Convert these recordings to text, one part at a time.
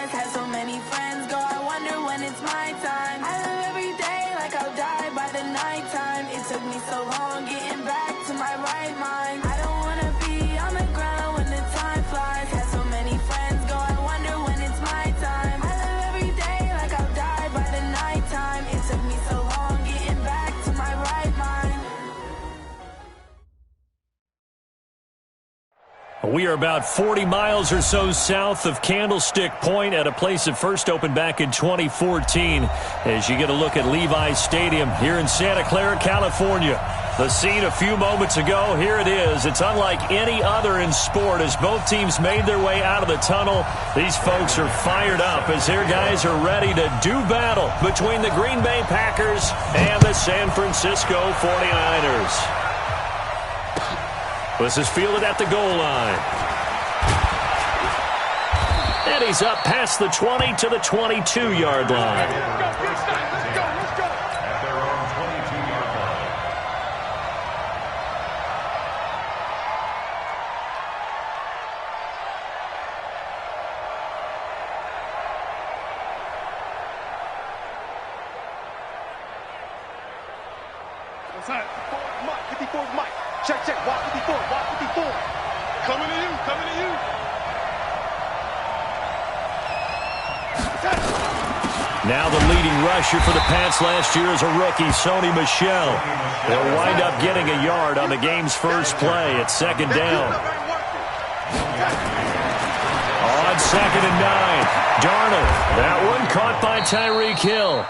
flies. Had so many friends go, I wonder when it's my time. I live every day like I'll die by the nighttime. It took me so long getting back to my right mind. I don't wanna be on the ground when the time flies. Had so many friends go, I wonder when it's my time. I live every day like I'll die by the nighttime. It took me so long getting back to my right mind. We are about 40 miles or so south of Candlestick Point at a place that first opened back in 2014 as you get a look at Levi's Stadium here in Santa Clara, California. The scene a few moments ago, here it is. It's unlike any other in sport as both teams made their way out of the tunnel. These folks are fired up as their guys are ready to do battle between the Green Bay Packers and the San Francisco 49ers. This is fielded at the goal line. And he's up past the 20 to the 22-yard line. Let's go. At their own 22-yard line. Outside. Mike, 54's Mike. Check. Walk 54. Coming to you. Now the leading rusher for the Pats last year is a rookie, Sony Michel. They'll wind up getting a yard on the game's first play at second down. On 2nd and 9, Darnold. That one caught by Tyreek Hill.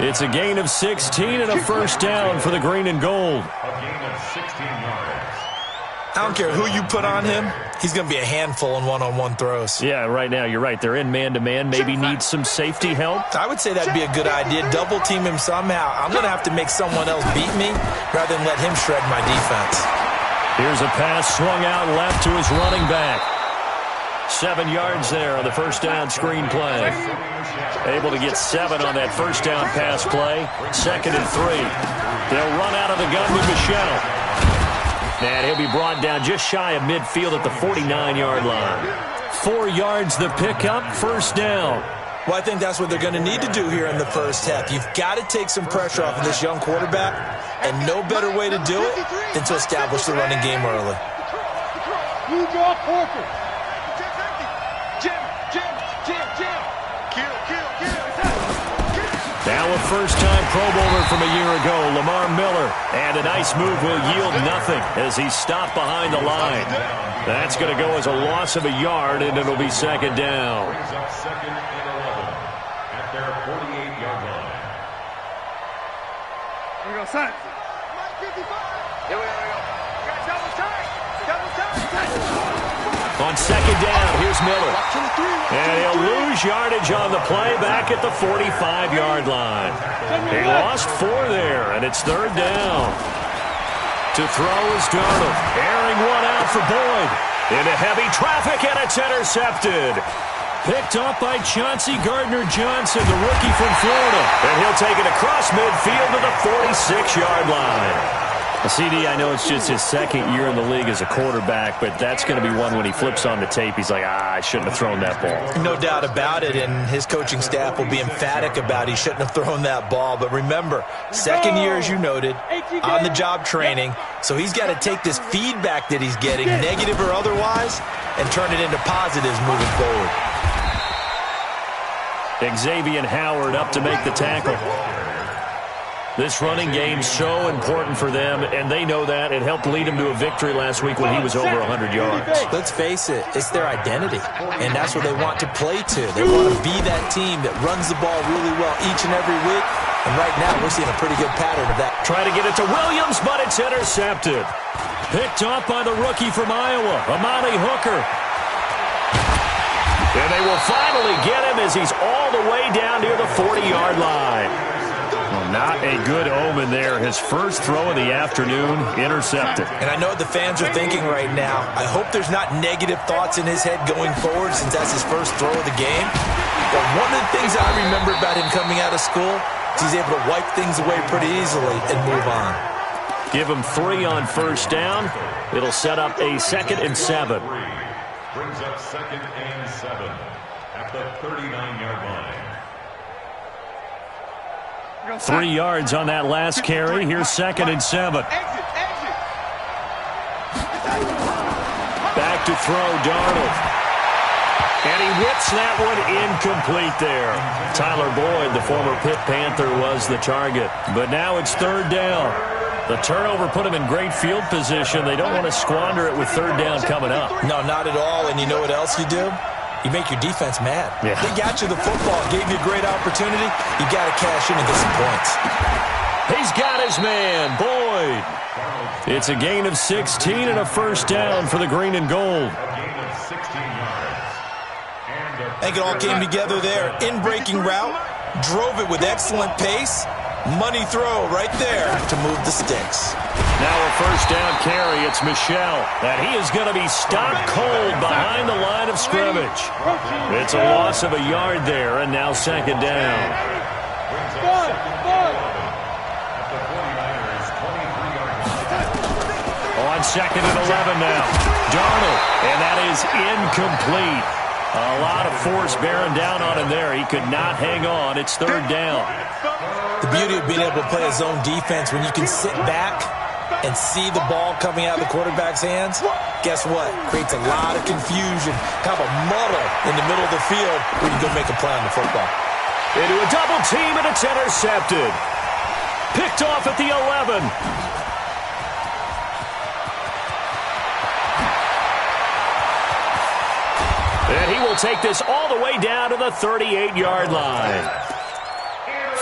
It's a gain of 16 and a first down for the green and gold. A gain of 16 yards. I don't care who you put on him. He's going to be a handful in one-on-one throws. Yeah, right now you're right. They're in man-to-man. Maybe need some safety help. I would say that'd be a good idea. Double team him somehow. I'm going to have to make someone else beat me rather than let him shred my defense. Here's a pass swung out left to his running back. 7 yards there on the first down screen play. Able to get 7 on that first down pass play. 2nd and 3. They'll run out of the gun with Michel. And he'll be brought down just shy of midfield at the 49-yard line. 4 yards the pickup, first down. Well, I think that's what they're going to need to do here in the first half. You've got to take some pressure off of this young quarterback, and no better way to do it than to establish the running game early. You draw forward. Now a first-time Pro Bowler from a year ago, Lamar Miller. And a nice move will yield nothing as he's stopped behind the line. That's going to go as a loss of a yard, and it'll be second down. Brings up 2nd and 11 at their 48-yard line. Here we go, son. Here we go. Got double time. On second down, here's Miller. And he'll lose yardage on the play back at the 45-yard line. He lost 4 there, and it's third down. To throw is Darnold. Airing one out for Boyd. Into heavy traffic, and it's intercepted. Picked up by Chauncey Gardner-Johnson, the rookie from Florida. And he'll take it across midfield to the 46-yard line. CD, I know it's just his second year in the league as a quarterback, but that's going to be one when he flips on the tape, he's like, I shouldn't have thrown that ball. No doubt about it, and his coaching staff will be emphatic about he shouldn't have thrown that ball. But remember, second year, as you noted, on-the-job training, so he's got to take this feedback that he's getting, negative or otherwise, and turn it into positives moving forward. Xavier Howard up to make the tackle. This running game's so important for them, and they know that. It helped lead them to a victory last week when he was over 100 yards. Let's face it, it's their identity, and that's what they want to play to. They want to be that team that runs the ball really well each and every week, and right now we're seeing a pretty good pattern of that. Try to get it to Williams, but it's intercepted. Picked up by the rookie from Iowa, Amani Hooker. And they will finally get him as he's all the way down near the 40-yard line. Well, not a good omen there. His first throw of the afternoon, intercepted. And I know what the fans are thinking right now. I hope there's not negative thoughts in his head going forward since that's his first throw of the game. But one of the things I remember about him coming out of school is he's able to wipe things away pretty easily and move on. Give him 3 on first down. It'll set up a 2nd and 7. Brings up 2nd and 7 at the 39-yard line. 3 yards on that last carry. Here's 2nd and 7. Back to throw, Darnold. And he whips that one incomplete there. Tyler Boyd, the former Pitt Panther, was the target. But now it's 3rd down. The turnover put them in great field position. They don't want to squander it with 3rd down coming up. No, not at all. And you know what else you do? You make your defense mad. Yeah. They got you the football, gave you a great opportunity. You got to cash in and get some points. He's got his man, Boyd. It's a gain of 16 and a 1st down for the green and gold. I think it all came together there. In-breaking route, drove it with excellent pace. Money throw right there to move the sticks. Now a 1st down carry. It's Michel. And he is going to be stopped cold behind the line of scrimmage. It's a loss of a yard there, and now 2nd down. On 2nd and 11 now. Darnold, and that is incomplete. A lot of force bearing down on him there. He could not hang on. It's 3rd down. The beauty of being able to play a zone defense when you can sit back and see the ball coming out of the quarterback's hands, guess what? Creates a lot of confusion, kind of a muddle in the middle of the field where you go make a play on the football. Into a double team, and it's intercepted. Picked off at the 11. And he will take this all the way down to the 38-yard line.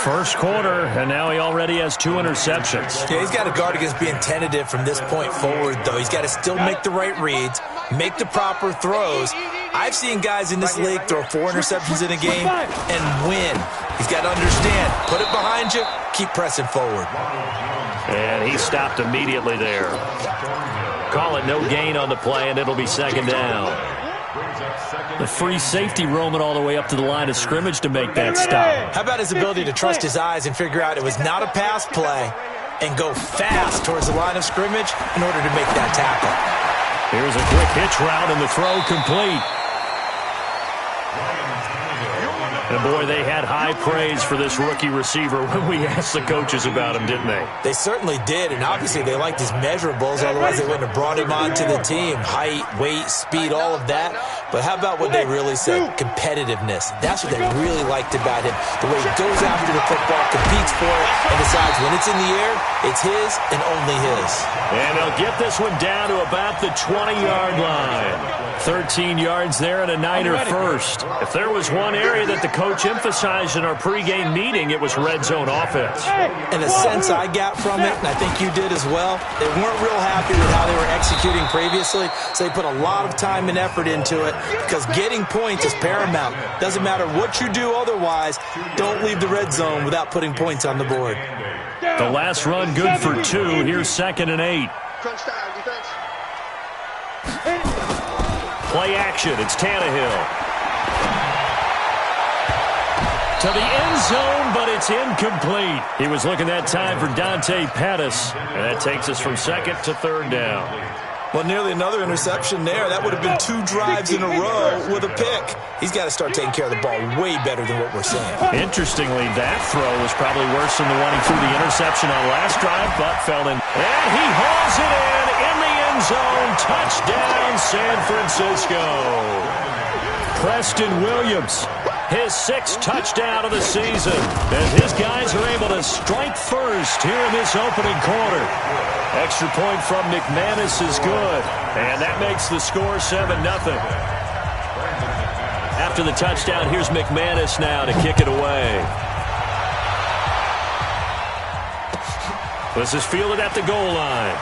1st quarter, and now he already has 2 interceptions. Yeah, he's got to guard against being tentative from this point forward, though. He's got to still make the right reads, make the proper throws. I've seen guys in this league throw 4 interceptions in a game and win. He's got to understand, put it behind you, keep pressing forward. And he stopped immediately there. Call it no gain on the play, and it'll be 2nd down. The free safety roaming all the way up to the line of scrimmage to make that stop. How about his ability to trust his eyes and figure out it was not a pass play and go fast towards the line of scrimmage in order to make that tackle? Here's a quick hitch route, and the throw complete. And boy, they had high praise for this rookie receiver when we asked the coaches about him, didn't they? They certainly did, and obviously they liked his measurables, otherwise they wouldn't have brought him onto the team. Height, weight, speed, all of that. But how about what they really said? Competitiveness. That's what they really liked about him. The way he goes after the football, competes for it, and decides when it's in the air, it's his and only his. And they'll get this one down to about the 20-yard line. 13 yards there and a Niner first. If there was one area that the coach emphasized in our pregame meeting, it was red zone offense. And the sense I got from it, and I think you did as well, they weren't real happy with how they were executing previously, so they put a lot of time and effort into it because getting points is paramount. Doesn't matter what you do otherwise, don't leave the red zone without putting points on the board. The last run good for 2. Here's 2nd and 8. Play action. It's Tannehill. To the end zone, but it's incomplete. He was looking that time for Dante Pettis, and that takes us from 2nd to 3rd down. Well, nearly another interception there. That would have been 2 drives in a row with a pick. He's got to start taking care of the ball way better than what we're seeing. Interestingly, that throw was probably worse than the one he threw the interception on last drive, but fell in. And he hauls it in the end zone. Touchdown, San Francisco. Preston Williams, his 6th touchdown of the season, as his guys are able to strike first here in this opening quarter. Extra point from McManus is good, and that makes the score 7-0. After the touchdown, here's McManus now to kick it away. This is fielded at the goal line.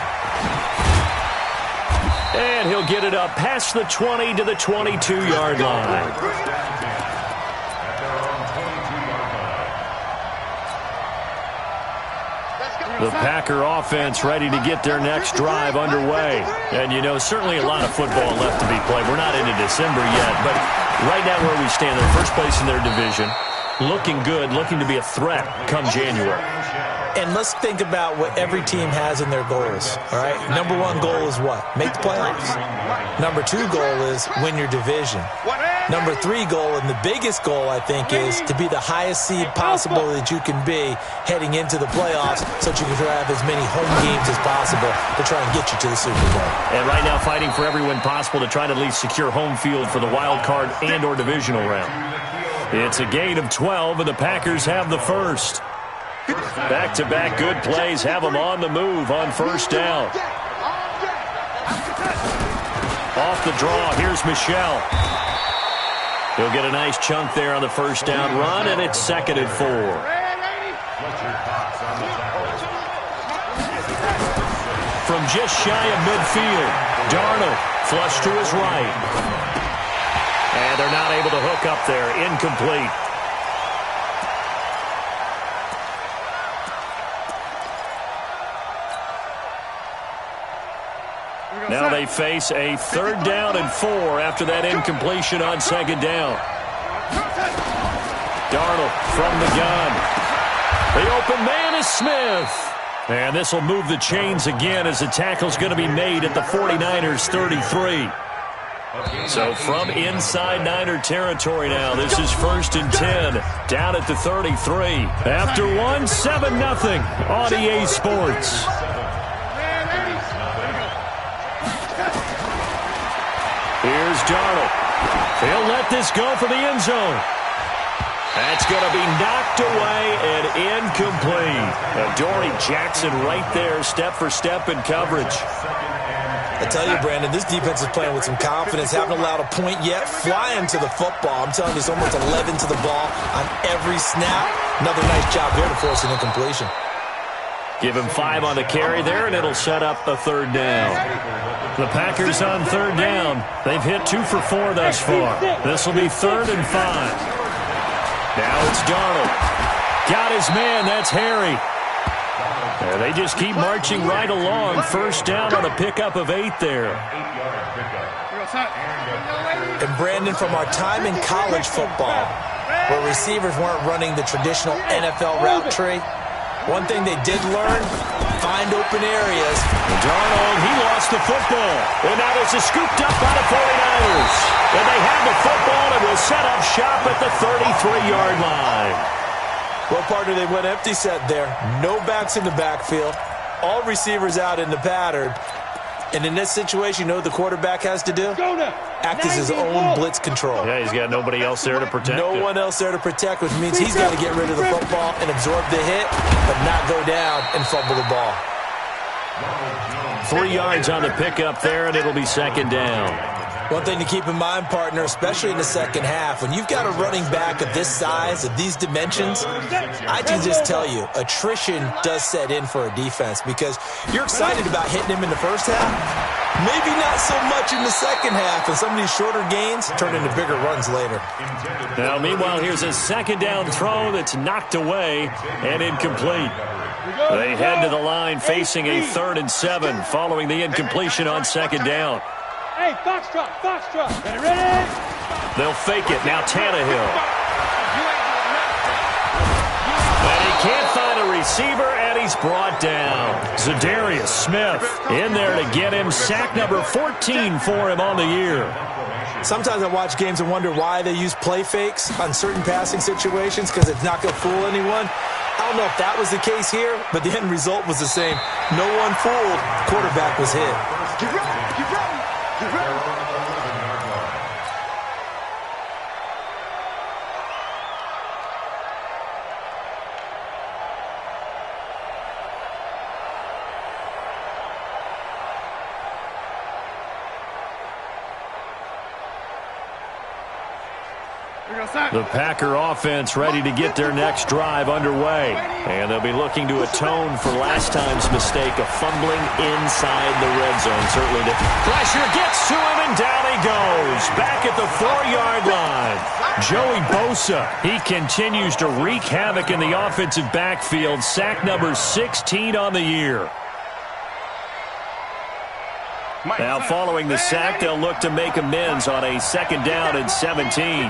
And he'll get it up past the 20 to the 22-yard line. The Packer offense ready to get their next drive underway. And, you know, certainly a lot of football left to be played. We're not into December yet, but right now where we stand, they're first place in their division. Looking good, looking to be a threat come January. And let's think about what every team has in their goals, all right? Number 1 goal is what? Make the playoffs. Number 2 goal is win your division. Number 3 goal, and the biggest goal, I think, is to be the highest seed possible that you can be heading into the playoffs so that you can have as many home games as possible to try and get you to the Super Bowl. And right now fighting for every win possible to try to at least secure home field for the wild card and or divisional round. It's a gain of 12, and the Packers have the first. Back-to-back good plays have them on the move on first down. Off the draw, here's Michel. He'll get a nice chunk there on the first down run, and it's 2nd and 4. From just shy of midfield, Darnold flush to his right. And they're not able to hook up there. Incomplete. Now they face a 3rd down and 4 after that incompletion on 2nd down. Darnold from the gun. The open man is Smith. And this will move the chains again as the tackle's going to be made at the 49ers 33. So from inside Niner territory now, this is 1st and 10, down at the 33. After one, 7-0 on EA Sports. Here's Darnold. He'll let this go for the end zone. That's going to be knocked away and incomplete. Adoree Jackson right there, step for step in coverage. I tell you, Brandon, this defense is playing with some confidence. Haven't allowed a point yet. Flying to the football. I'm telling you, it's almost 11 to the ball on every snap. Another nice job there to force an incompletion. Give him 5 on the carry there, and it'll set up a 3rd down. The Packers on 3rd down. They've hit 2 for 4 thus far. This will be 3rd and 5. Now it's Darnold. Got his man. That's Harry. And they just keep marching right along. First down on a pickup of 8 there. And Brandon, from our time in college football, where receivers weren't running the traditional NFL route tree, one thing they did learn, find open areas. Darnold, he lost the football. And now this is scooped up by the 49ers. And they have the football and will set up shop at the 33-yard line. Well, partner, they went empty set there. No backs in the backfield. All receivers out in the pattern. And in this situation, you know what the quarterback has to do? Act as his own blitz control. Yeah, he's got nobody else there to protect No one else there to protect, which means he's got to get rid of the football and absorb the hit, but not go down and fumble the ball. 3 yards on the pickup there, and it'll be 2nd down. One thing to keep in mind, partner, especially in the second half, when you've got a running back of this size, of these dimensions, I can just tell you, attrition does set in for a defense because you're excited about hitting him in the first half, maybe not so much in the second half, and some of these shorter gains turn into bigger runs later. Now, meanwhile, here's a 2nd down throw that's knocked away and incomplete. They head to the line facing a 3rd and 7 following the incompletion on 2nd down. Hey, Foxtrot, Foxtrot. Ready? They'll fake it. Now Tannehill. And he can't find a receiver, and he's brought down. Zadarius Smith in there to get him. Sack number 14 for him on the year. Sometimes I watch games and wonder why they use play fakes on certain passing situations because it's not going to fool anyone. I don't know if that was the case here, but the end result was the same. No one fooled. Quarterback was hit. Get ready, get ready, get ready. The Packer offense ready to get their next drive underway. And they'll be looking to atone for last time's mistake of fumbling inside the red zone. Certainly the pressure gets to him, and down he goes. Back at the 4-yard line. Joey Bosa, he continues to wreak havoc in the offensive backfield. Sack number 16 on the year. Now following the sack, they'll look to make amends on a 2nd down and 17.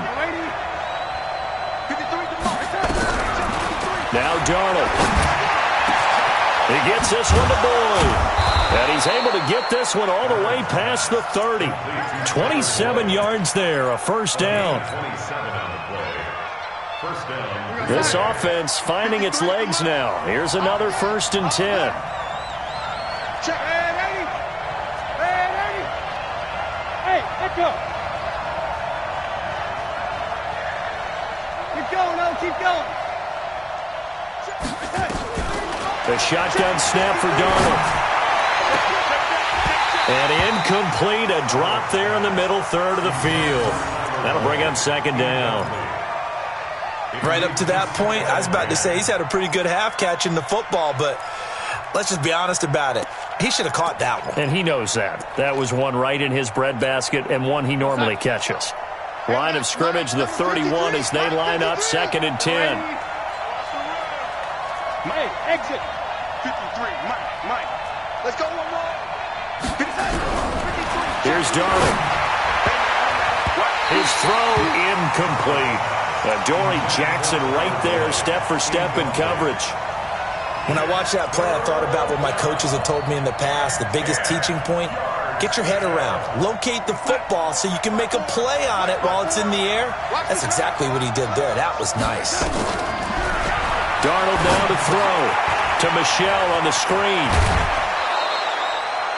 Now Darnold. He gets this one to Boyd. And he's able to get this one all the way past the 30. 27 yards there, a first down. This offense finding its legs now. Here's another 1st and 10. Check. Hey, let's go. Keep going, no, keep going. The shotgun snap for Darnold. And incomplete, a drop there in the middle third of the field. That'll bring up 2nd down. Right up to that point, I was about to say he's had a pretty good half catching the football, but let's just be honest about it. He should have caught that one. And he knows that. That was one right in his breadbasket and one he normally catches. Line of scrimmage, the 31 as they line up, 2nd and 10. Hey, exit. 53, Mike. Let's go one more. Here's Darnold. His throw incomplete. Dory Jackson right there, step for step in coverage. When I watched that play, I thought about what my coaches had told me in the past. The biggest teaching point, get your head around. Locate the football so you can make a play on it while it's in the air. That's exactly what he did there. That was nice. Darnold now to throw to Michel on the screen.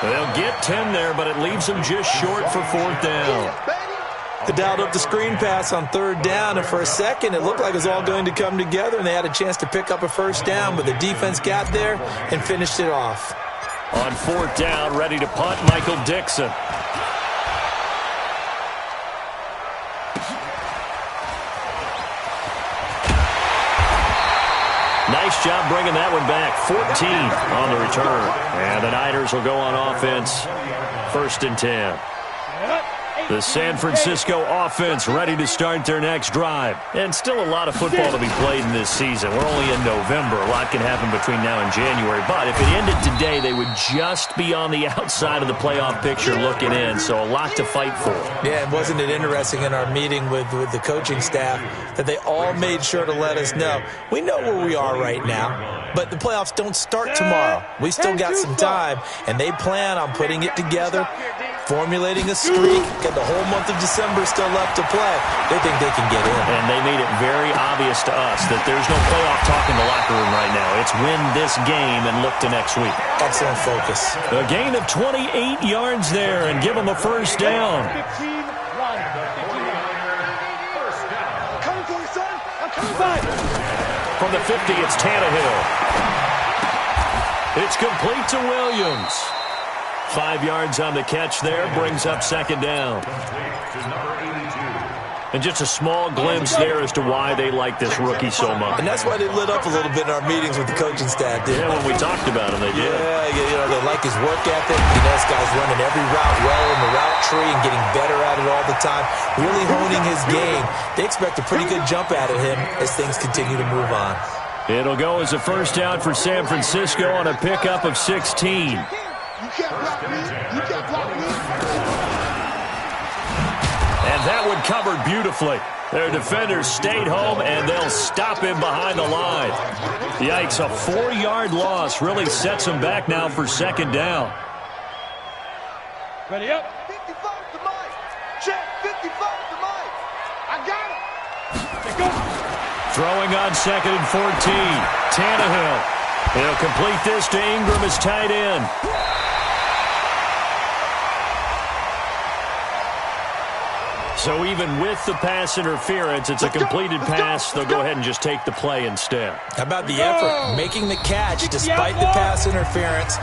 They'll get 10 there, but it leaves them just short for 4th down. They dialed up the screen pass on 3rd down, and for a second it looked like it was all going to come together, and they had a chance to pick up a 1st down, but the defense got there and finished it off. On 4th down, ready to punt, Michael Dixon. Nice job bringing that one back. 14 on the return. And the Niners will go on offense. 1st and 10. The San Francisco offense ready to start their next drive. And still a lot of football to be played in this season. We're only in November. A lot can happen between now and January. But if it ended today, they would just be on the outside of the playoff picture looking in. So a lot to fight for. Yeah, and wasn't it interesting in our meeting with the coaching staff that they all made sure to let us know, we know where we are right now, but the playoffs don't start tomorrow. We still got some time, and they plan on putting it together, formulating a streak, got the whole month of December still left to play. They think they can get in. And they made it very obvious to us that there's no playoff talk in the locker room right now. It's win this game and look to next week. Excellent focus. A gain of 28 yards there and give them a 1st down. From the 50, it's Tannehill. It's complete to Williams. 5 yards on the catch there, brings up 2nd down. And just a small glimpse there as to why they like this rookie so much. And that's why they lit up a little bit in our meetings with the coaching staff. Yeah, when we talked about him, they did. Yeah, they like his work ethic. This guy's running every route well in the route tree and getting better at it all the time, really honing his game. They expect a pretty good jump out of him as things continue to move on. It'll go as a 1st down for San Francisco on a pickup of 16. You can't block me. You can't block me. And that one covered beautifully. Their defenders stayed home, and they'll stop him behind the line. Yikes, a 4-yard loss really sets them back now for 2nd down. Ready up. 55 to Mike. Check. 55 to Mike. I got it. Let's go. Throwing on 2nd and 14. Tannehill. He'll complete this to Ingram as tight end. So even with the pass interference, it's a completed pass. They'll go ahead and just take the play instead. How about the effort? Making the catch despite the pass interference.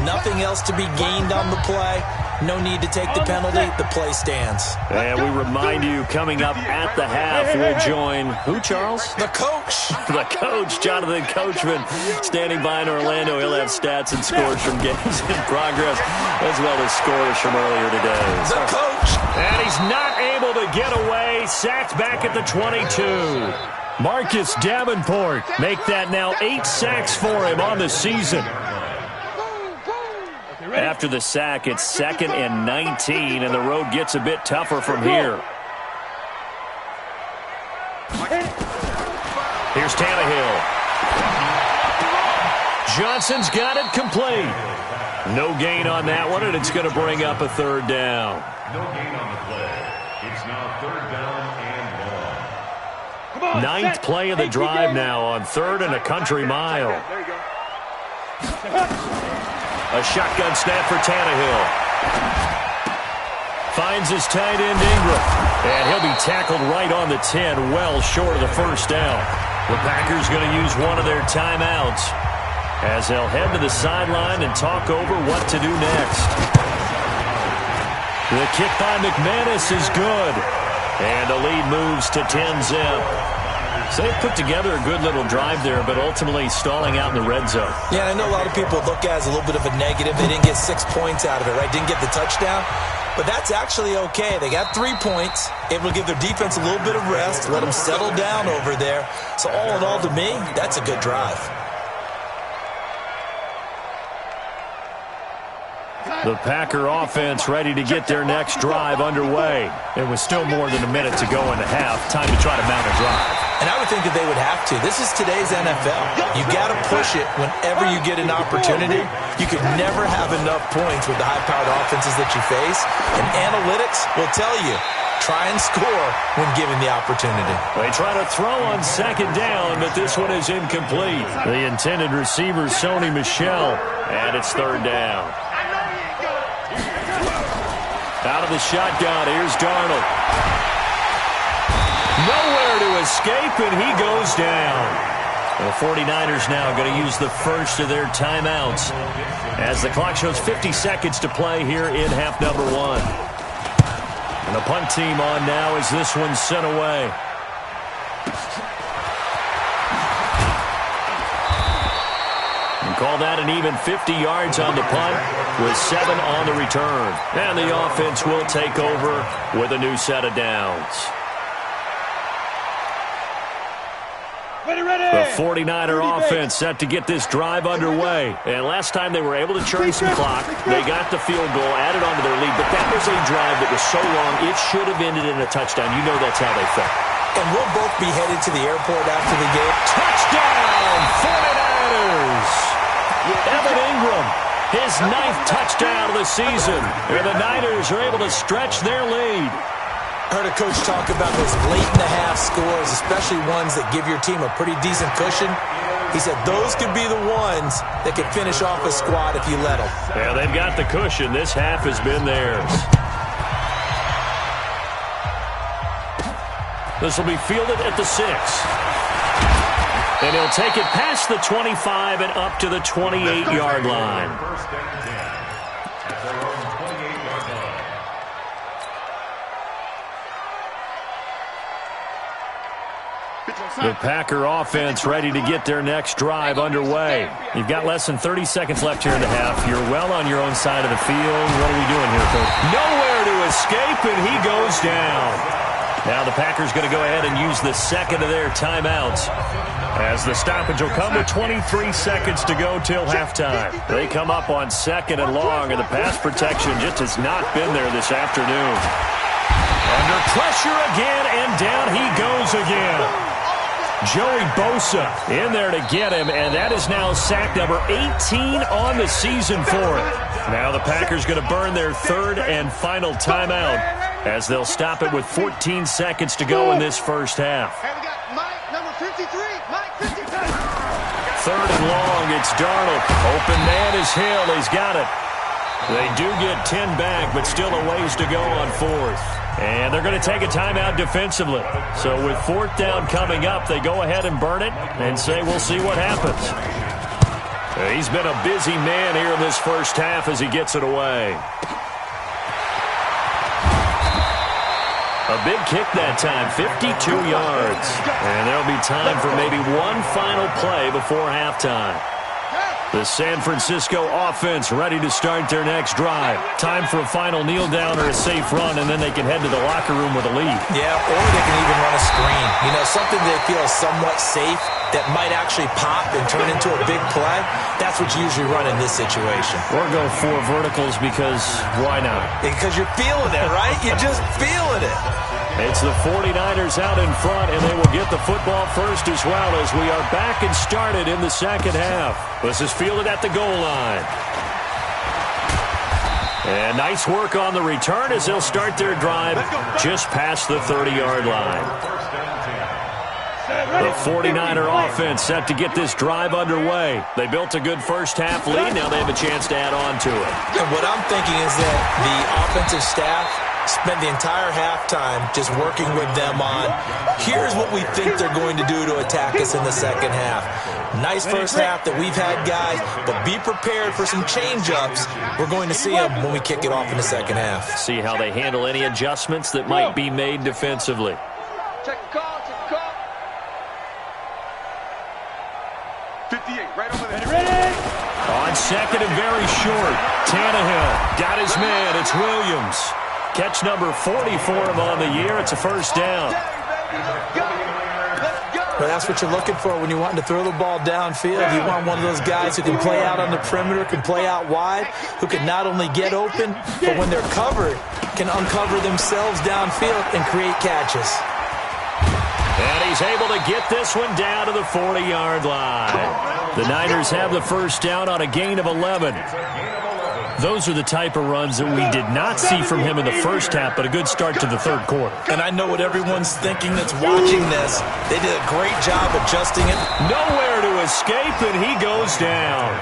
Nothing else to be gained on the play. No need to take the penalty. The play stands. And we remind you, coming up at the half, we'll join who, Charles? The coach. The coach, Jonathan Coachman, standing by in Orlando. He'll have stats and scores from games in progress, as well as scores from earlier today. The coach. And he's not able to get away. Sacked back at the 22. Marcus Davenport make that now 8 sacks for him on the season. After the sack, it's 2nd and 19, and the road gets a bit tougher from here. Here's Tannehill. Johnson's got it complete. No gain on that one, and it's going to bring up a third down. No gain on the play. It's now third down and 1. Ninth play of the drive now on 3rd and a country mile. There you go. A shotgun snap for Tannehill. Finds his tight end Ingram. And he'll be tackled right on the 10, well short of the first down. The Packers going to use one of their timeouts as they'll head to the sideline and talk over what to do next. The kick by McManus is good. And the lead moves to 10-zip. So they put together a good little drive there, but ultimately stalling out in the red zone. Yeah, and I know a lot of people look at it as a little bit of a negative. They didn't get 6 points out of it, right? Didn't get the touchdown. But that's actually okay. They got 3 points, able to give their defense a little bit of rest, let them settle down over there. So all in all, to me, that's a good drive. The Packer offense ready to get their next drive underway. It was still more than a minute to go in the half. Time to try to mount a drive. And I would think that they would have to. This is today's NFL. You got to push it whenever you get an opportunity. You could never have enough points with the high-powered offenses that you face. And analytics will tell you, try and score when given the opportunity. They try to throw on 2nd down, but this one is incomplete. The intended receiver, Sony Michel, and it's 3rd down. Out of the shotgun, here's Darnold. Nowhere to escape, and he goes down. The 49ers now going to use the first of their timeouts as the clock shows 50 seconds to play here in half number 1. And the punt team on now as this one's sent away. And call that an even 50 yards on the punt with 7 on the return. And the offense will take over with a new set of downs. The 49er offense set to get this drive underway. And last time they were able to churn some clock, they got the field goal, added on to their lead. But that was a drive that was so long, it should have ended in a touchdown. You know that's how they felt. And we'll both be headed to the airport after the game. Touchdown, 49ers! Evan Ingram, his 9th touchdown of the season. And the Niners are able to stretch their lead. Heard a coach talk about those late-in-the-half scores, especially ones that give your team a pretty decent cushion. He said those could be the ones that could finish off a squad if you let them. Yeah, they've got the cushion. This half has been theirs. This will be fielded at the 6. And he'll take it past the 25 and up to the 28-yard line. The Packer offense ready to get their next drive underway. You've got less than 30 seconds left here in the half. You're well on your own side of the field. What are we doing here, Coach? Nowhere to escape, and he goes down. Now the Packers going to go ahead and use the second of their timeouts as the stoppage will come with 23 seconds to go till halftime. They come up on 2nd and long, and the pass protection just has not been there this afternoon. Under pressure again, and down he goes again. Joey Bosa in there to get him, and that is now sack number 18 on the season for him. Now the Packers going to burn their 3rd and final timeout as they'll stop it with 14 seconds to go in this first half. Hey, we got Mike, number 53. Mike, 53. 3rd and long, it's Darnold. Open man is Hill. He's got it. They do get 10 back, but still a ways to go on 4th. And they're going to take a timeout defensively. So with 4th down coming up, they go ahead and burn it and say we'll see what happens. He's been a busy man here in this first half as he gets it away. A big kick that time, 52 yards. And there'll be time for maybe one final play before halftime. The San Francisco offense ready to start their next drive. Time for a final kneel down or a safe run, and then they can head to the locker room with a lead. Yeah, or they can even run a screen. You know, something they feel somewhat safe that might actually pop and turn into a big play. That's what you usually run in this situation. Or go 4 verticals because why not? Because you're feeling it, right? You're just feeling it. It's the 49ers out in front, and they will get the football first as well as we are back and started in the second half. This is fielded at the goal line. And nice work on the return as they'll start their drive just past the 30-yard line. The 49er offense set to get this drive underway. They built a good first-half lead. Now they have a chance to add on to it. And what I'm thinking is that the offensive staff spent the entire halftime just working with them on, here's what we think they're going to do to attack us in the second half. Nice first half that we've had, guys, but be prepared for some change-ups. We're going to see them when we kick it off in the second half. See how they handle any adjustments that might be made defensively. Check the call, check the call. 58, right over there. Ready? On second and very short, Tannehill got his man. It's Williams. Catch number 40 for him on the year. It's a first down. Well, that's what you're looking for when you're wanting to throw the ball downfield. You want one of those guys who can play out on the perimeter, can play out wide, who can not only get open, but when they're covered, can uncover themselves downfield and create catches. And he's able to get this one down to the 40-yard line. The Niners have the first down on a gain of 11. Those are the type of runs that we did not see from him in the first half, but a good start to the third quarter. And I know what everyone's thinking that's watching this. They did a great job adjusting it. Nowhere to escape, and he goes down.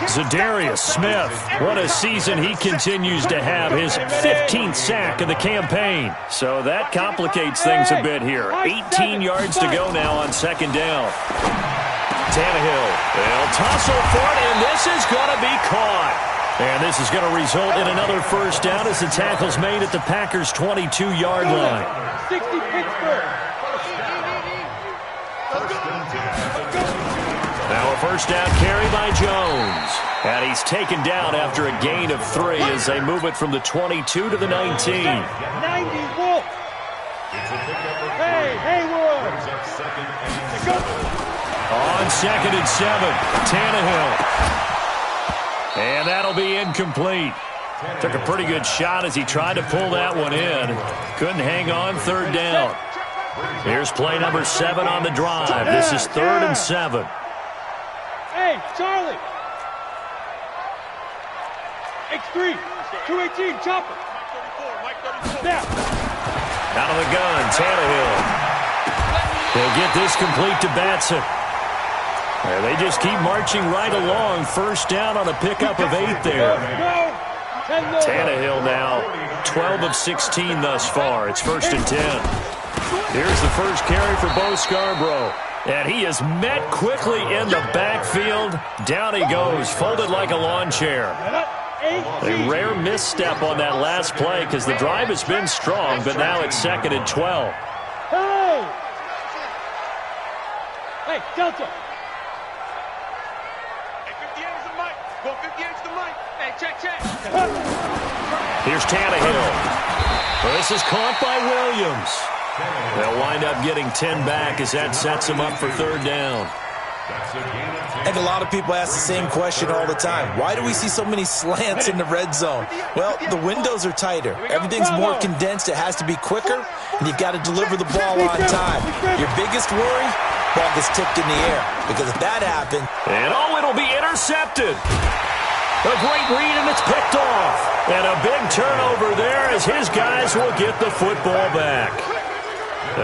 Zadarius Smith, what a season he continues to have. His 15th sack of the campaign. So that complicates things a bit here. 18 yards to go now on second down. Tannehill, they'll tussle for it, and this is going to be caught. And this is going to result in another first down as the tackle's made at the Packers' 22-yard line. 60 Pittsburgh. Now a first down carry by Jones. And he's taken down after a gain of 3 as they move it from the 22 to the 19. 90 Wolf. Hey, Haywood. On second and 7, Tannehill. And that'll be incomplete. Took a pretty good shot as he tried to pull that one in. Couldn't hang on, third down. Here's play number 7 on the drive. This is 3rd and 7. Hey, Charlie. X3, 218, chopper. Now. Out of the gun, Tannehill. They'll get this complete to Batson. And they just keep marching right along. First down on a pickup of 8 there. Tannehill now 12 of 16 thus far. It's 1st and 10. Here's the first carry for Bo Scarborough. And he is met quickly in the backfield. Down he goes, folded like a lawn chair. A rare misstep on that last play because the drive has been strong, but now it's 2nd and 12. Hey, Delta. Here's Tannehill. Well, this is caught by Williams. They'll wind up getting 10 back as that sets them up for 3rd down. And a lot of people ask the same question all the time. Why do we see so many slants in the red zone? Well, the windows are tighter. Everything's more condensed. It has to be quicker, and you've got to deliver the ball on time. Your biggest worry, ball gets tipped in the air. Because if that happens... And it'll be intercepted. A great read, and it's picked off. And a big turnover there as his guys will get the football back.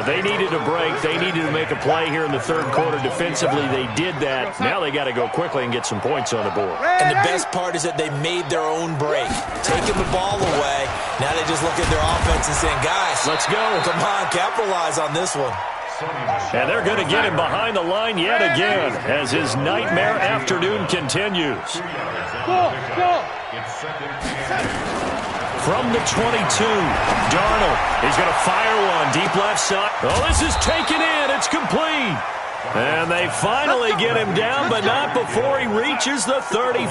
They needed a break. They needed to make a play here in the third quarter defensively. They did that. Now they got to go quickly and get some points on the board. And the best part is that they made their own break. Taking the ball away. Now they just look at their offense and saying, guys, let's go. Come on, capitalize on this one. And they're going to get him behind the line yet again as his nightmare afternoon continues. Go. From the 22, Darnold. He's going to fire one deep left side. Oh, this is taken in. It's complete. And they finally get him down, but not before he reaches the 34.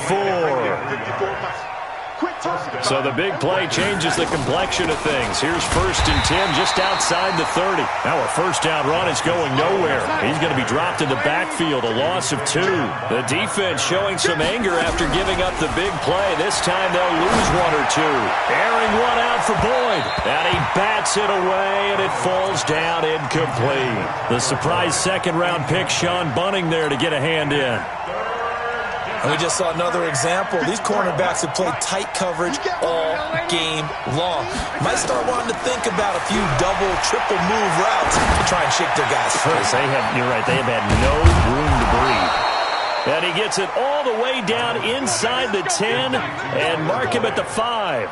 So the big play changes the complexion of things. Here's 1st and 10 just outside the 30. Now a first down run is going nowhere. He's going to be dropped in the backfield, a loss of 2. The defense showing some anger after giving up the big play. This time they'll lose 1 or 2. Airing one out for Boyd. And he bats it away, and it falls down incomplete. The surprise second-round pick, Sean Bunting, there to get a hand in. And we just saw another example. These cornerbacks have played tight coverage all game long. Might start wanting to think about a few double, triple move routes to try and shake their guys free. You're right, they have had no room to breathe. And he gets it all the way down inside the 10 and mark him at the 5.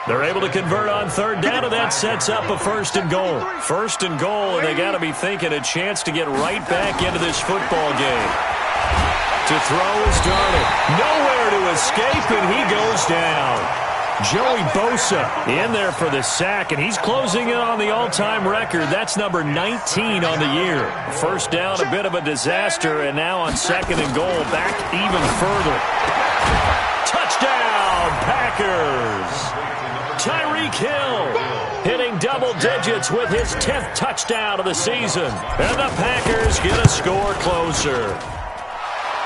They're able to convert on 3rd down, and that sets up a 1st and goal. 1st and goal, and they got to be thinking a chance to get right back into this football game. To throw is Darnold. Nowhere to escape, and he goes down. Joey Bosa in there for the sack, and he's closing in on the all-time record. That's number 19 on the year. 1st down, a bit of a disaster, and now on 2nd and goal, back even further. Touchdown, Packers! Tyreek Hill hitting double digits with his 10th touchdown of the season. And the Packers get a score closer.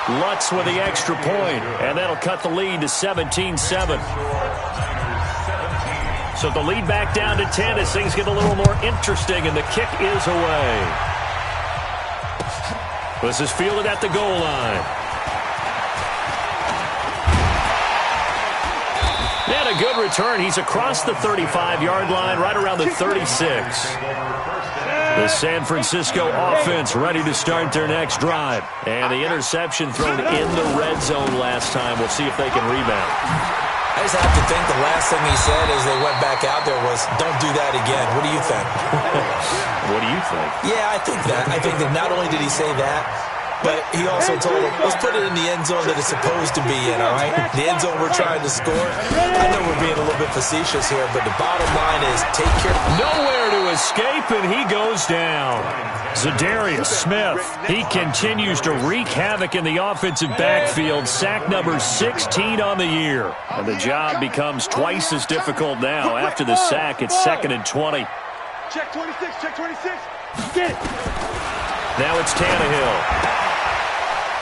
Lutz with the extra point, and that'll cut the lead to 17-7. So the lead back down to 10 as things get a little more interesting, and the kick is away. This is fielded at the goal line. And a good return. He's across the 35-yard line, right around the 36. The San Francisco offense ready to start their next drive. And the interception thrown in the red zone last time. We'll see if they can rebound. I just have to think the last thing he said as they went back out there was, don't do that again. What do you think? What do you think? Yeah, I think that. I think that not only did he say that, but he also told him, let's put it in the end zone that it's supposed to be in, all right? The end zone we're trying to score. I know we're being a little bit facetious here, but the bottom line is take care. Nowhere to escape, and he goes down. Zadarius Smith, he continues to wreak havoc in the offensive backfield. Sack number 16 on the year. And the job becomes twice as difficult now. After the sack, it's 2nd and 20. Check 26, check 26. Get it. Now it's Tannehill.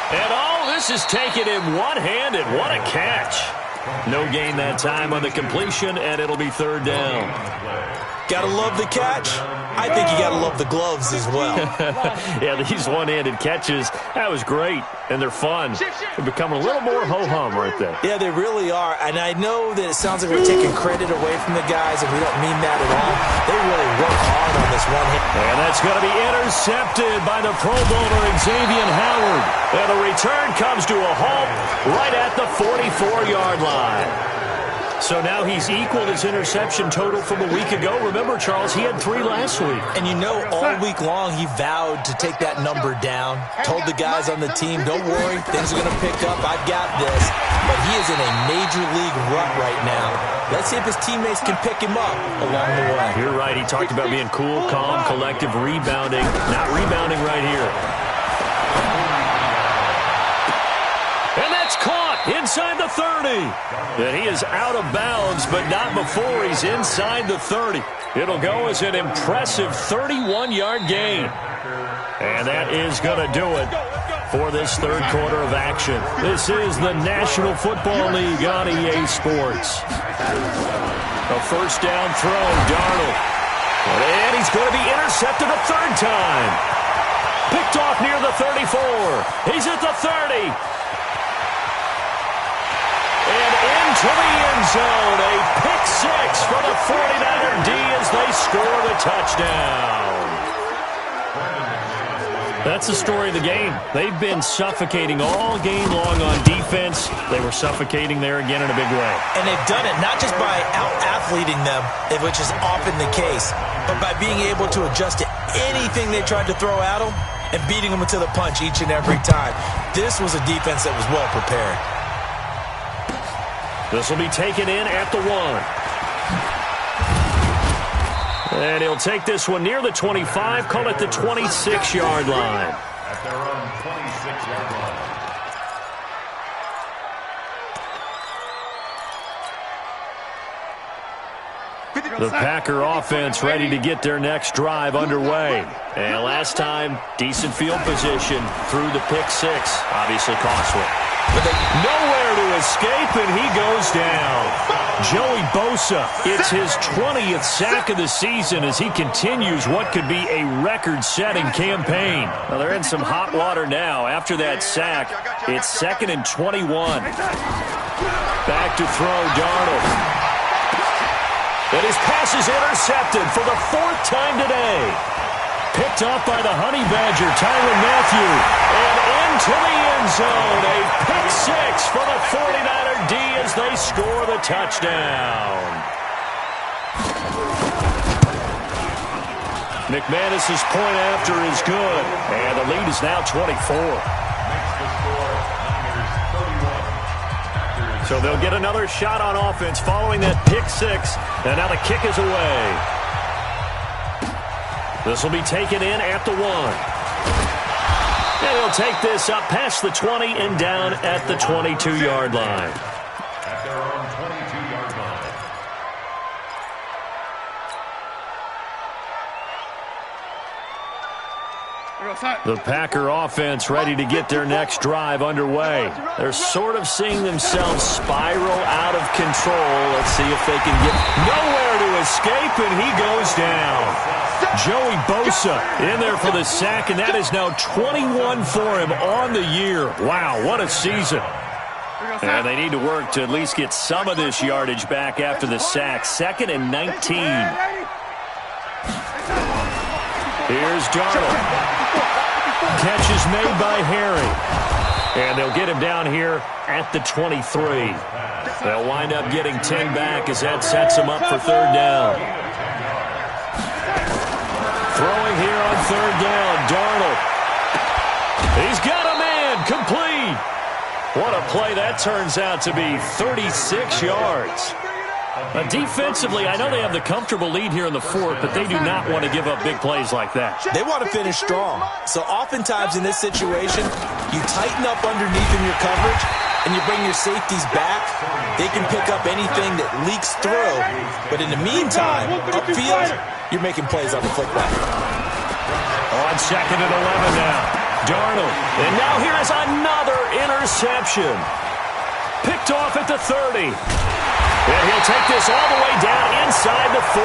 And this is taken in one-handed. What a catch. No gain that time on the completion, and it'll be 3rd down. Gotta love the catch. I think you gotta love the gloves as well. Yeah, these one-handed catches, that was great, and they're fun. They're becoming a little more ho-hum right there. Yeah, they really are, and I know that it sounds like we're taking credit away from the guys, and we don't mean that at all. They really work hard on this one-hit. And that's going to be intercepted by the Pro Bowler Xavier Howard. And the return comes to a halt right at the 44-yard line. So now he's equaled his interception total from a week ago. Remember, Charles, he had 3 last week. And you know, all week long, he vowed to take that number down. Told the guys on the team, don't worry, things are going to pick up. I've got this. But he is in a major league rut right now. Let's see if his teammates can pick him up along the way. You're right. He talked about being cool, calm, collective, rebounding. Not rebounding right here. And that's caught inside the 30. And he is out of bounds, but not before he's inside the 30. It'll go as an impressive 31-yard gain. And that is going to do it for this 3rd quarter of action. This is the National Football League on EA Sports. A 1st down throw, Darnold. And he's going to be intercepted a 3rd time. Picked off near the 34. He's at the 30. And into the end zone, a pick 6 for the 49er D as they score the touchdown. That's the story of the game. They've been suffocating all game long on defense. They were suffocating there again in a big way. And they've done it not just by out-athleting them, which is often the case, but by being able to adjust to anything they tried to throw at them and beating them to the punch each and every time. This was a defense that was well prepared. This will be taken in at the 1. And he'll take this one near the 25, call it the 26-yard line. At their own 26-yard line. The Packer offense ready to get their next drive underway. And last time, decent field position through the pick six. Obviously costly. Nowhere to escape, and he goes down. Joey Bosa, it's his 20th sack of the season as he continues what could be a record-setting campaign. Well, they're in some hot water now. After that sack, it's 2nd and 21. Back to throw, Darnold. And his pass is intercepted for the 4th time today. Picked off by the Honey Badger, Tyrann Mathieu. And into the end zone. A pick six for the 49er D as they score the touchdown. McManus's point after is good. And the lead is now 24. So they'll get another shot on offense following that pick six. And now the kick is away. This will be taken in at the 1. And he'll take this up past the 20 and down at the 22-yard line. At their own 22-yard line. The Packer offense ready to get their next drive underway. They're sort of seeing themselves spiral out of control. Let's see if they can get nowhere to escape, and he goes down. Joey Bosa in there for the sack, and that is now 21 for him on the year. Wow, what a season. And they need to work to at least get some of this yardage back after the sack. 2nd and 19. Here's Darnold. Catch is made by Harry. And they'll get him down here at the 23. They'll wind up getting 10 back as that sets him up for 3rd down. Throwing here on 3rd down, Darnold. He's got a man, complete. What a play that turns out to be, 36 yards. Defensively, I know they have the comfortable lead here in the 4th, but they do not want to give up big plays like that. They want to finish strong. So oftentimes in this situation, you tighten up underneath in your coverage, and you bring your safeties back. They can pick up anything that leaks through. But in the meantime, upfield, you're making plays on the flickback. On 2nd and 11 now. Darnold. And now here is another interception. Picked off at the 30. And he'll take this all the way down inside the 40.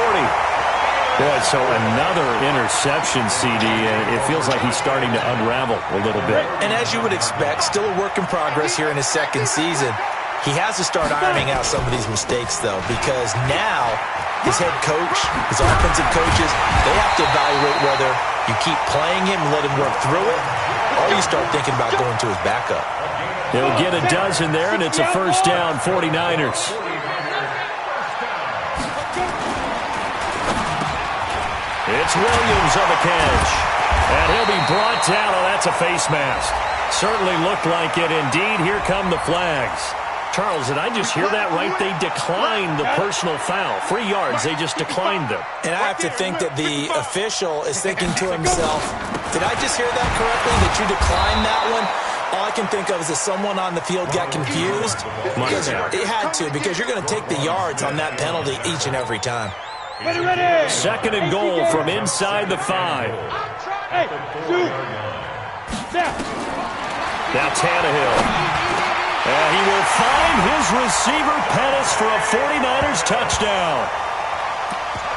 Boy, so another interception, CD, and it feels like he's starting to unravel a little bit. And as you would expect, still a work in progress here in his 2nd season. He has to start ironing out some of these mistakes, though, because now his head coach, his offensive coaches, they have to evaluate whether you keep playing him and let him work through it, or you start thinking about going to his backup. He'll get a dozen there, and it's a 1st down, 49ers. It's Williams on the catch. And he'll be brought down. Oh, that's a face mask. Certainly looked like it. Indeed, here come the flags. Charles, did I just hear that right? They declined the personal foul. 3 yards, they just declined them. And I have to think that the official is thinking to himself, did I just hear that correctly, that you declined that one? All I can think of is that someone on the field got confused. Because it had to, because you're going to take the yards on that penalty each and every time. 2nd and goal from inside the 5. Now Tannehill. And he will find his receiver Pettis for a 49ers touchdown.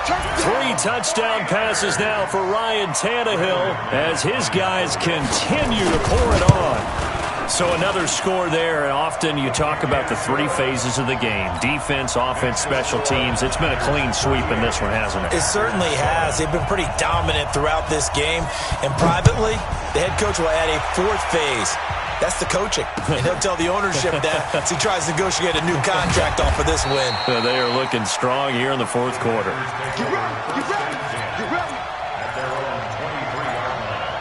3 touchdown passes now for Ryan Tannehill as his guys continue to pour it on. So another score there, and often you talk about the 3 phases of the game. Defense, offense, special teams. It's been a clean sweep in this one, hasn't it? It certainly has. They've been pretty dominant throughout this game. And privately, the head coach will add a 4th phase. That's the coaching. And he'll tell the ownership that as he tries to negotiate a new contract off of this win. They are looking strong here in the 4th quarter. Get ready. Get ready. Get ready. At their own 23-yard line.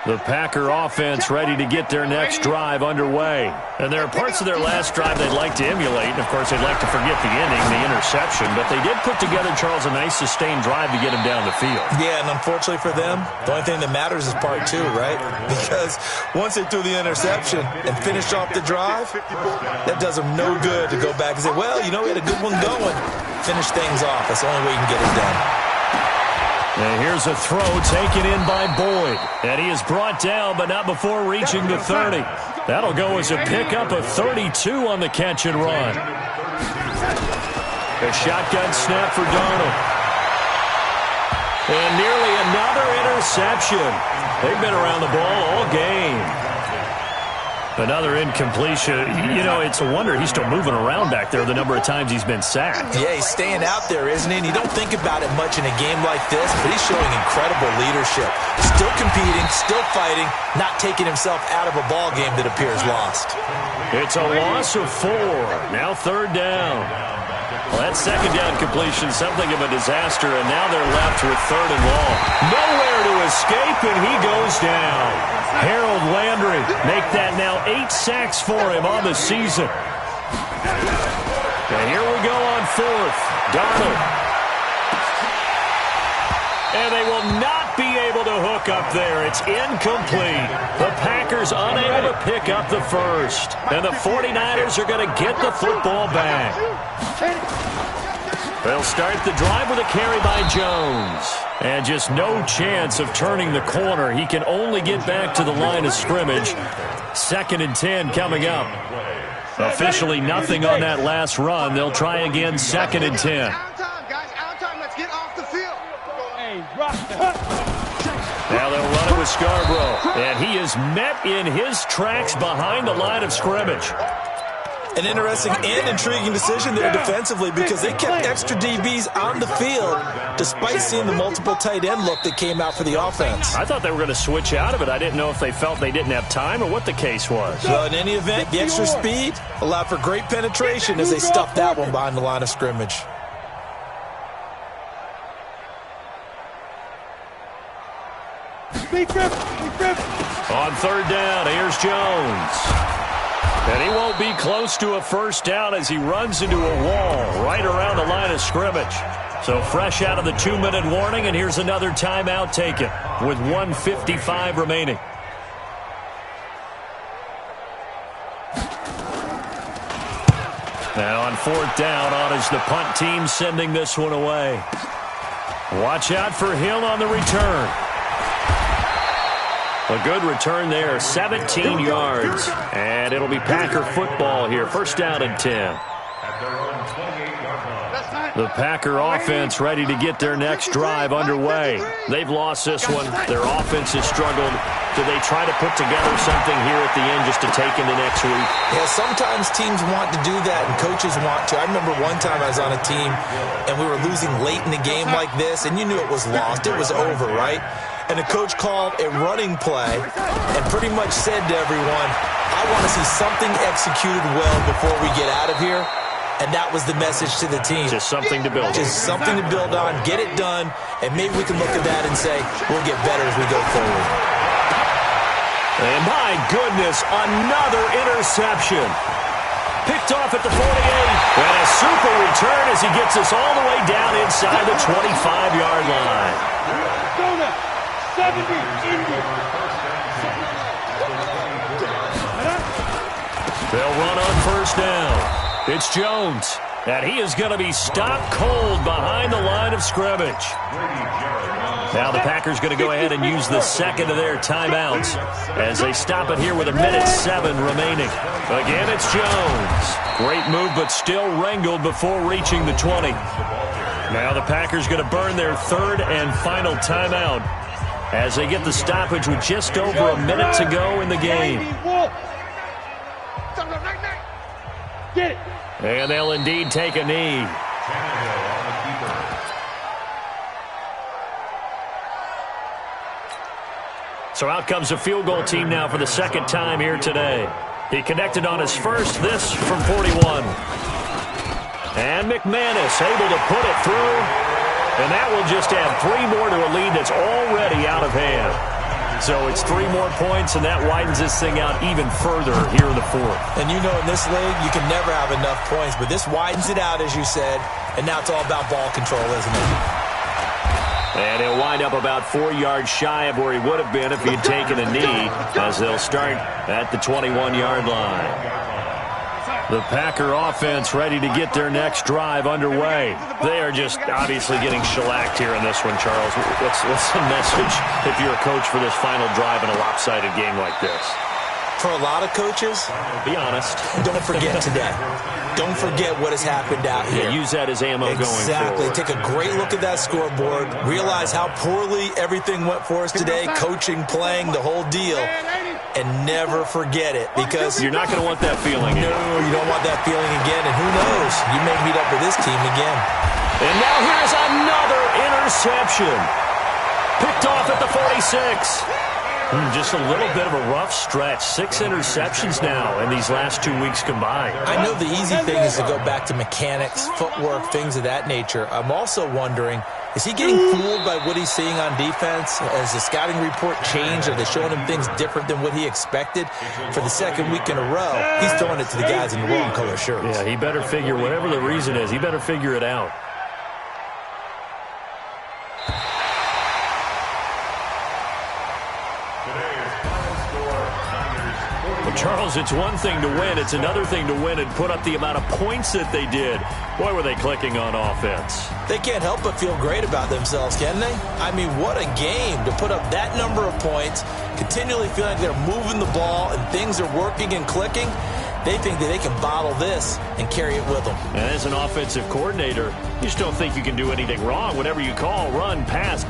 The Packer offense ready to get their next drive underway. And there are parts of their last drive they'd like to emulate. And, of course, they'd like to forget the inning, the interception. But they did put together, Charles, a nice sustained drive to get him down the field. Yeah, and unfortunately for them, the only thing that matters is part two, right? Because once they threw the interception and finished off the drive, that does them no good to go back and say, well, you know, we had a good one going. Finish things off. That's the only way you can get it done. And here's a throw taken in by Boyd. And he is brought down, but not before reaching the 30. That'll go as a pickup of 32 on the catch and run. A shotgun snap for Darnold. And nearly another interception. They've been around the ball all game. Another incompletion. You know, it's a wonder he's still moving around back there the number of times he's been sacked. Yeah, he's staying out there, isn't he? And you don't think about it much in a game like this, but he's showing incredible leadership. Still competing, still fighting, not taking himself out of a ball game that appears lost. It's a loss of 4. Now third down. Well, that second down completion, something of a disaster, and now they're left with third and long. Nowhere to escape, and he goes down. Harold Landry make that now 8 sacks for him on the season. And here we go on fourth. Darnold. And they will not be able to hook up there. It's incomplete. The Packers unable to pick up the first. And the 49ers are going to get the football back. They'll start the drive with a carry by Jones. And just no chance of turning the corner. He can only get back to the line of scrimmage. 2nd and 10 coming up. Officially nothing on that last run. They'll try again 2nd and 10. Out time, guys. Out time. Let's get off the field. Now they'll run it with Scarborough. And he is met in his tracks behind the line of scrimmage. An interesting and intriguing decision there defensively because they kept extra DBs on the field despite seeing the multiple tight end look that came out for the offense. I thought they were going to switch out of it. I didn't know if they felt they didn't have time or what the case was. Well, in any event, the extra speed allowed for great penetration as they stuffed that one behind the line of scrimmage. On third down, here's Jones. And he won't be close to a first down as he runs into a wall right around the line of scrimmage. So fresh out of the 2-minute warning, and here's another timeout taken with 1:55 remaining. Now on fourth down, on is the punt team sending this one away. Watch out for Hill on the return. A good return there, 17 yards. And it'll be Packer football here. First down and 10. The Packer offense ready to get their next drive underway. They've lost this one. Their offense has struggled. Do they try to put together something here at the end just to take into next week? Yeah, sometimes teams want to do that and coaches want to. I remember one time I was on a team and we were losing late in the game like this and you knew it was lost. It was over, right? And the coach called a running play and pretty much said to everyone, I want to see something executed well before we get out of here. And that was the message to the team. Just something to build on. Just something to build on, get it done, and maybe we can look at that and say, we'll get better as we go forward. And my goodness, another interception. Picked off at the 48. And a super return as he gets us all the way down inside the 25-yard line. 70, They'll run on first down. It's Jones, and he is going to be stopped cold behind the line of scrimmage. Now the Packers going to go ahead and use the second of their timeouts as they stop it here with 1:07 remaining. Again, it's Jones. Great move, but still wrangled before reaching the 20. Now the Packers going to burn their third and final timeout as they get the stoppage with just over a minute to go in the game. Get it. And they'll indeed take a knee. So out comes a field goal team now for the second time here today. He connected on his first, this from 41. And McManus able to put it through. And that will just add 3 more to a lead that's already out of hand. So it's 3 more points, and that widens this thing out even further here in the 4th. And you know in this league, you can never have enough points, but this widens it out, as you said, and now it's all about ball control, isn't it? And he'll wind up about 4 yards shy of where he would have been if he had taken a knee, as they'll start at the 21-yard line. The Packer offense ready to get their next drive underway. They are just obviously getting shellacked here in this one, Charles. What's the message if you're a coach for this final drive in a lopsided game like this? For a lot of coaches, be honest, don't forget today. Don't forget what has happened out here. Yeah, use that as ammo going forward. Exactly. Take a great look at that scoreboard. Realize how poorly everything went for us today. Coaching, playing, the whole deal. And never forget it, because you're not going to want that feeling again. No, you don't want that feeling again. And who knows? You may meet up with this team again. And now here's another interception. Picked off at the 46. Just a little bit of a rough stretch. 6 interceptions now in these last 2 weeks combined. I know the easy thing is to go back to mechanics, footwork, things of that nature. I'm also wondering, is he getting fooled by what he's seeing on defense? Has the scouting report changed? Are they showing him things different than what he expected? For the second week in a row, he's throwing it to the guys in the wrong color shirts. Yeah, he better figure, whatever the reason is, he better figure it out. Charles, it's one thing to win. It's another thing to win and put up the amount of points that they did. Boy, were they clicking on offense. They can't help but feel great about themselves, can they? I mean, what a game to put up that number of points, continually feeling like they're moving the ball and things are working and clicking. They think that they can bottle this and carry it with them. And as an offensive coordinator, you just don't think you can do anything wrong. Whatever you call, run, pass,